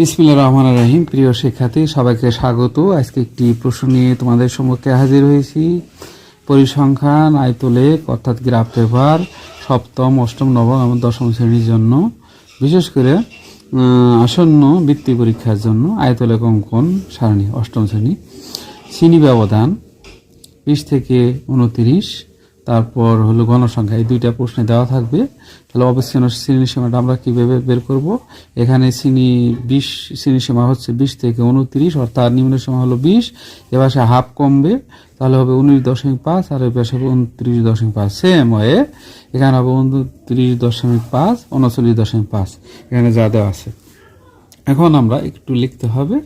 বিসমিল্লাহির রহমানির রহিম। প্রিয় শিক্ষার্থী, সবাইকে স্বাগত। আজকে একটি প্রশ্ন নিয়ে তোমাদের সম্মুখে হাজির হয়েছি। পরিসংখ্যান, আয়তলেখ অর্থাৎ গ্রাফ পেপার সপ্তম, অষ্টম, নবম এবং দশম শ্রেণীর জন্য, বিশেষ করে আসন্ন বৃত্তি পরীক্ষার জন্য আয়তলেখ অঙ্কন সারণী অষ্টম শ্রেণী। শ্রেণী ব্যবধান 20 থেকে 29, তারপর হলো গণসংখ্যা, এই দুইটা প্রশ্নে দেওয়া থাকবে। তাহলে অবস্থান শ্রেণীর সীমাটা আমরা কীভাবে বের করব? এখানে শ্রেণীর সীমা হচ্ছে 20 থেকে 29, অর্থাৎ নিম্ন সীমা হলো 20, এবার সে হাফ কমবে, তাহলে হবে 19.5 আর এর পাশে হবে 29.5। সেম হয়ে এখানে হবে 29.5, 39.5, এখানে যা দেওয়া আছে। এখন আমরা একটু লিখতে হবে।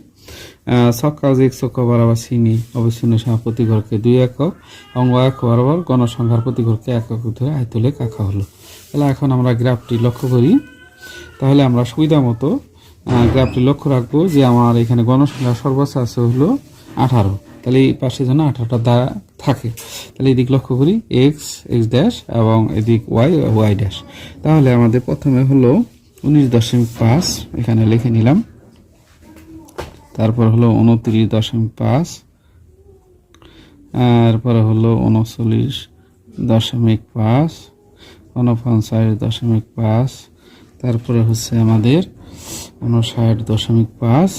ছক্কা ও ছক্কা বরাবর শ্রেণী অবচ্ছিন্ন সীমা প্রতি ঘরকে 2 একক এবং অক্ষ বরাবর গণসংখ্যার প্রতি ঘরকে 1 একক ধরে আয়তলেখ আঁকা হলো। তাহলে এখন আমরা গ্রাফটি লক্ষ্য করি। তাহলে আমরা সুবিধা মতো গ্রাফটি লক্ষ্য রাখবো যে আমার এখানে গণসংখ্যা সর্বোচ্চ আছে হলো 18। তাহলে এই পাশে যেন 18টা দ্বারা থাকে। তাহলে এদিক লক্ষ্য করি, এক্স ড্যাশ এবং এদিক ওয়াই ড্যাশ। তাহলে আমাদের প্রথমে হলো 19.5, এখানে লিখে নিলাম। তারপর হলো 29.5, তারপরে হলো 39.5, 49.5, তারপরে হচ্ছে আমাদের 59.5।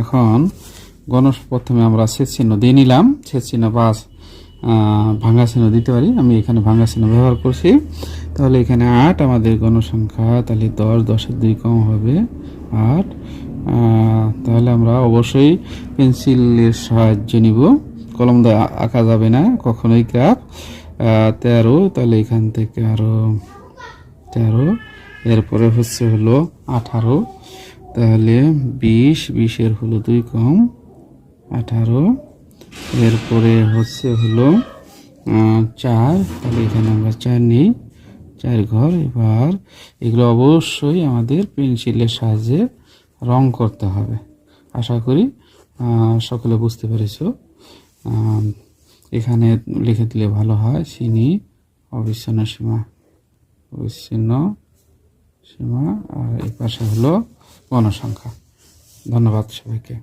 এখন প্রথমে আমরা ছেদ চিহ্ন দিয়ে নিলাম। ছেদ চিহ্ন 5 ভাঙা চিহ্ন দিতে পারি, আমি এখানে ভাঙা চিহ্ন ব্যবহার করছি। তাহলে এখানে 8 আমাদের গণসংখ্যা, তাহলে 10-এর 2 কম হবে 8। তাহলে আমরা অবশ্যই পেন্সিলের সাহায্য নিব, কলম দিয়ে আঁকা যাবে না কখনোই গ্রাফ। 13, তাহলে এখান থেকে আরো 13, এরপরে হচ্ছে হলো 18, তাহলে 20-এর হলো 2 কম 18, এরপরে হচ্ছে হলো 4, তাহলে এখানে আমরা 4 নিই, 4 ঘর। এবার এগুলো অবশ্যই আমাদের পেন্সিলের সাহায্যে রং করতে হবে। আশা করি সকলে বুঝতে পেরেছো। এখানে লিখে দিলে ভালো হয়, শ্রেণী অবিচ্ছিন্ন সীমা আর এই পাশে হলো গণসংখ্যা। ধন্যবাদ সবাইকে।